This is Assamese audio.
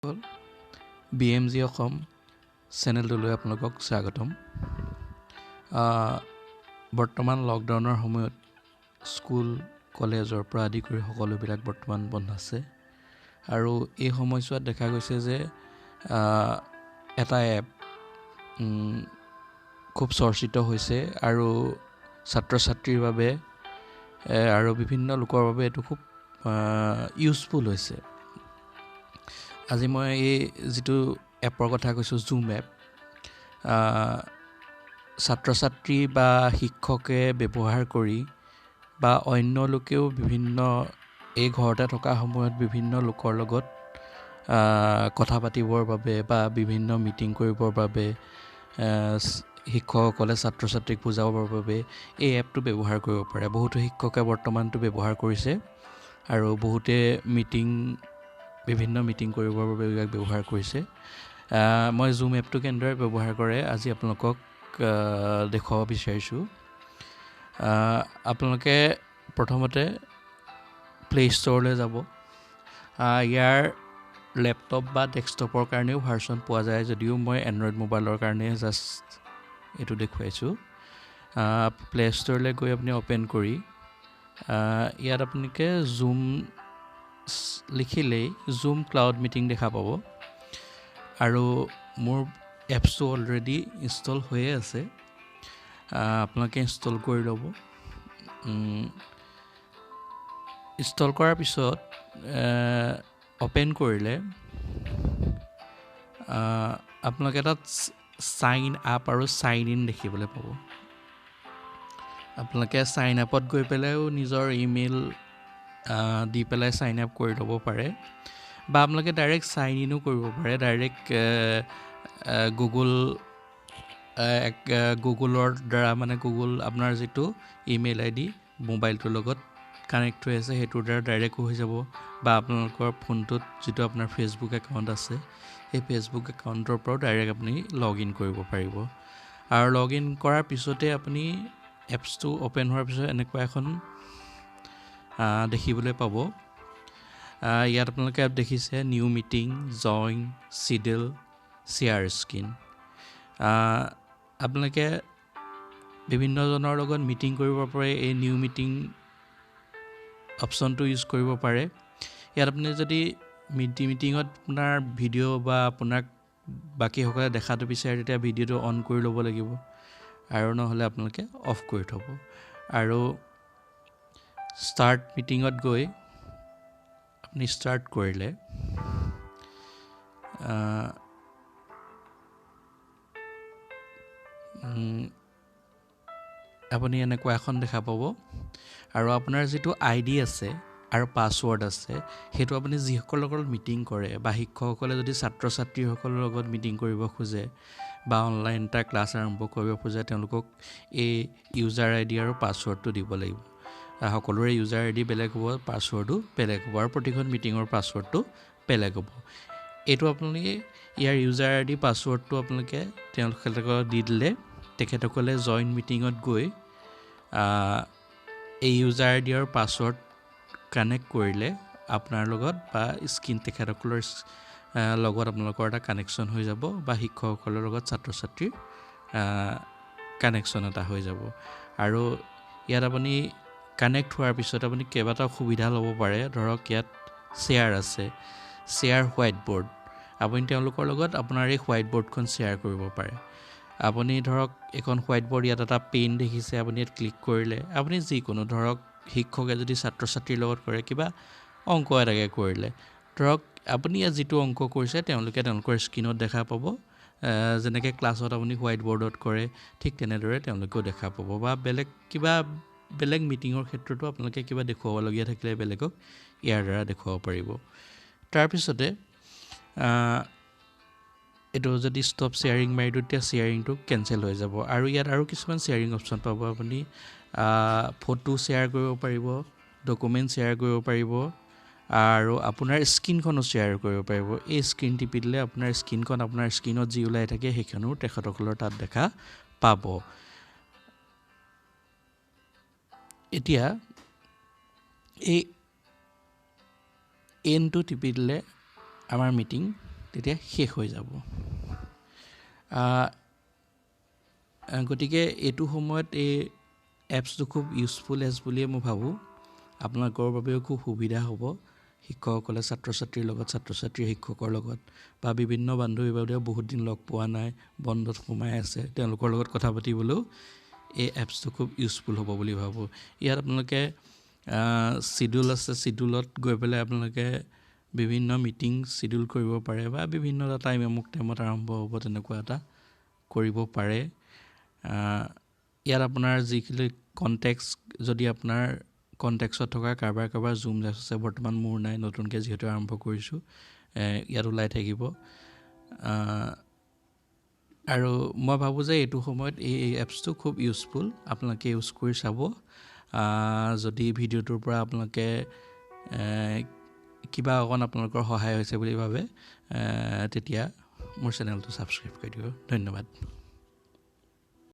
হ'ল BMG অসম চেনেলটোলৈ আপোনালোকক স্বাগতম। বৰ্তমান লকডাউনৰ সময়ত স্কুল কলেজৰ পৰা আদি কৰি সকলোবিলাক বৰ্তমান বন্ধ আছে আৰু এই সময়ছোৱাত দেখা গৈছে যে এটা এপ খুব চৰ্চিত হৈছে আৰু ছাত্ৰ ছাত্ৰীৰ বাবে আৰু বিভিন্ন লোকৰ বাবে এইটো খুব ইউজফুল হৈছে। আজি মই এই যিটো এপৰ কথা কৈছোঁ জুম এপ, ছাত্ৰ ছাত্ৰী বা শিক্ষকে ব্যৱহাৰ কৰি বা অন্য লোকেও বিভিন্ন এই ঘৰতে থকা সময়ত বিভিন্ন লোকৰ লগত কথা পাতিবৰ বাবে বা বিভিন্ন মিটিং কৰিবৰ বাবে শিক্ষকসকলে ছাত্ৰ ছাত্ৰীক বুজাবৰ বাবে এই এপটো ব্যৱহাৰ কৰিব পাৰে। বহুতো শিক্ষকে বৰ্তমানটো ব্যৱহাৰ কৰিছে আৰু বহুতে বিভিন্ন মিটিং কৰিবৰ বাবে ইয়াক ব্যৱহাৰ কৰিছে। মই জুম এপটো কেনেদৰে ব্যৱহাৰ কৰে আজি আপোনালোকক দেখুৱাব বিচাৰিছোঁ। আপোনালোকে প্ৰথমতে প্লে ষ্ট'ৰলৈ যাব। ইয়াৰ লেপটপ বা ডেস্কটপৰ কাৰণেও ভাৰ্চন পোৱা যায়, যদিও মই এণ্ড্ৰইড মোবাইলৰ কাৰণে জাষ্ট এইটো দেখুৱাইছোঁ। প্লে ষ্ট'ৰলৈ গৈ আপুনি অ'পেন কৰি ইয়াত আপোনালোকে জুম লিখিলেই জুম ক্লাউড মিটিং দেখা পাব আৰু মোৰ এপছটো অলৰেডি ইনষ্টল হৈয়ে আছে। আপোনালোকে ইনষ্টল কৰি ল'ব। ইনষ্টল কৰাৰ পিছত অ'পেন কৰিলে আপোনালোকে তাত চাইন আপ আৰু চাইন ইন দেখিবলৈ পাব। আপোনালোকে চাইন আপত গৈ পেলাইও নিজৰ ইমেইল দি পেলাই চাইন আপ কৰি ল'ব পাৰে বা আপোনালোকে ডাইৰেক্ট চাইন ইনো কৰিব পাৰে। ডাইৰেক্ট গুগলৰ দ্বাৰা, মানে গুগল আপোনাৰ যিটো ইমেইল ID মোবাইলটোৰ লগত কানেক্ট হৈ আছে সেইটোৰ দ্বাৰা ডাইৰেক্ট হৈ যাব, বা আপোনালোকৰ ফোনটোত যিটো আপোনাৰ ফেচবুক একাউণ্ট আছে সেই ফেচবুক একাউণ্টৰ পৰাও ডাইৰেক্ট আপুনি লগ ইন কৰিব পাৰিব। আৰু লগ ইন কৰাৰ পিছতে আপুনি এপছটো অ'পেন হোৱাৰ পিছত এনেকুৱা এখন দেখিবলৈ পাব। ইয়াত আপোনালোকে দেখিছে new meeting, join, schedule, share screen. আপোনালোকে বিভিন্নজনৰ লগত মিটিং কৰিব পাৰে। এই নিউ মিটিং অপশ্যনটো ইউজ কৰিব পাৰে। ইয়াত আপুনি যদি মিটিঙত আপোনাৰ ভিডিঅ' বা আপোনাক বাকীসকলে দেখাটো বিচাৰে তেতিয়া ভিডিঅ'টো অন কৰি ল'ব লাগিব, আৰু নহ'লে আপোনালোকে অফ কৰি থ'ব। আৰু ষ্টাৰ্ট মিটিঙত গৈ আপুনি ষ্টাৰ্ট কৰিলে আপুনি এনেকুৱা এখন দেখা পাব, আৰু আপোনাৰ যিটো ID আছে আৰু পাছৱৰ্ড আছে সেইটো আপুনি যিসকলৰ লগত মিটিং কৰে বা শিক্ষকসকলে যদি ছাত্ৰ ছাত্ৰীসকলৰ লগত মিটিং কৰিব খোজে বা অনলাইন এটা ক্লাছ আৰম্ভ কৰিব খোজে তেওঁলোকক এই ইউজাৰ ID আৰু পাছৱৰ্ডটো দিব লাগিব। সকলোৰে ইউজাৰ ID বেলেগ হ'ব, পাছৱৰ্ডো বেলেগ হ'ব, আৰু প্ৰতিখন মিটিঙৰ পাছৱৰ্ডটো বেলেগ হ'ব। এইটো আপোনালোকে ইয়াৰ ইউজাৰ ID পাছৱৰ্ডটো আপোনালোকে তেওঁলোকক দি দিলে তেখেতসকলে জইন মিটিঙত গৈ এই ইউজাৰ ID আৰু পাছৱৰ্ড কানেক্ট কৰিলে আপোনাৰ লগত বা তেখেতসকলৰ লগত আপোনালোকৰ এটা কানেকশ্যন হৈ যাব, বা শিক্ষকসকলৰ লগত ছাত্ৰ ছাত্ৰীৰ কানেকশ্যন এটা হৈ যাব। আৰু ইয়াত আপুনি কানেক্ট হোৱাৰ পিছত আপুনি কেইবাটাও সুবিধা ল'ব পাৰে। ধৰক ইয়াত শ্বেয়াৰ আছে, শ্বেয়াৰ হোৱাইট বৰ্ড। আপুনি তেওঁলোকৰ লগত আপোনাৰ এই হোৱাইট বৰ্ডখন শ্বেয়াৰ কৰিব পাৰে। আপুনি ধৰক এখন হোৱাইট বৰ্ড, ইয়াত এটা পেন দেখিছে, আপুনি ইয়াত ক্লিক কৰিলে আপুনি যিকোনো, ধৰক শিক্ষকে যদি ছাত্ৰ ছাত্ৰীৰ লগত কৰে কিবা অংক এটাকে কৰিলে, ধৰক আপুনি ইয়াত যিটো অংক কৰিছে তেওঁলোকে তেওঁলোকৰ স্ক্ৰীণত দেখা পাব। যেনেকৈ ক্লাছত আপুনি হোৱাইট বৰ্ডত কৰে ঠিক তেনেদৰে তেওঁলোকেও দেখা পাব। বা বেলেগ মিটিঙৰ ক্ষেত্ৰতো আপোনালোকে কিবা দেখুৱাবলগীয়া থাকিলে বেলেগক ইয়াৰ দ্বাৰা দেখুৱাব পাৰিব। তাৰপিছতে এইটো যদি ষ্টপ শ্বেয়াৰিং মাৰি দিওঁ তেতিয়া শ্বেয়াৰিংটো কেঞ্চেল হৈ যাব। আৰু ইয়াত আৰু কিছুমান শ্বেয়াৰিং অপশ্যন পাব। আপুনি ফটো শ্বেয়াৰ কৰিব পাৰিব, ডকুমেণ্ট শ্বেয়াৰ কৰিব পাৰিব, আৰু আপোনাৰ স্ক্ৰীনখনো শ্বেয়াৰ কৰিব পাৰিব। এই স্ক্ৰীন টিপি দিলে আপোনাৰ স্ক্ৰীণত যি ওলাই থাকে সেইখনো তেখেতসকলৰ তাত দেখা পাব। এতিয়া এই এনটো টিপি দিলে আমাৰ মিটিং তেতিয়া শেষ হৈ যাব। গতিকে এইটো সময়ত এই এপছটো খুব ইউজফুল এপছ বুলিয়ে মই ভাবোঁ। আপোনালোকৰ বাবেও খুব সুবিধা হ'ব, শিক্ষকসকলে ছাত্ৰ ছাত্ৰীৰ লগত, ছাত্ৰ ছাত্ৰীৰ শিক্ষকৰ লগত, বা বিভিন্ন বান্ধৱী বান্ধৱীয়ে বহুত দিন লগ পোৱা নাই, বন্ধত সোমাই আছে, তেওঁলোকৰ লগত কথা পাতিবলৈও এই এপছটো খুব ইউজফুল হ'ব বুলি ভাবোঁ। ইয়াত আপোনালোকে চিডিউল আছে, চিডিউলত গৈ পেলাই আপোনালোকে বিভিন্ন মিটিং চিডিউল কৰিব পাৰে, বা বিভিন্ন এটা টাইম অমুক টাইমত আৰম্ভ হ'ব তেনেকুৱা এটা কৰিব পাৰে। ইয়াত আপোনাৰ যিখিনি কণ্টেক্স, যদি আপোনাৰ কণ্টেক্সত থকা কাৰোবাৰ জুম লেছ আছে, বৰ্তমান মোৰ নাই, নতুনকৈ যিহেতু আৰম্ভ কৰিছোঁ, ইয়াত ওলাই থাকিব। আৰু মই ভাবোঁ যে এইটো সময়ত এই এপছটো খুব ইউজফুল, আপোনালোকে ইউজ কৰি চাব। যদি ভিডিঅ'টোৰ পৰা আপোনালোকে কিবা অকণ আপোনালোকৰ সহায় হৈছে বুলি ভাবে, তেতিয়া মোৰ চেনেলটো ছাবস্ক্ৰাইব কৰি দিব। ধন্যবাদ।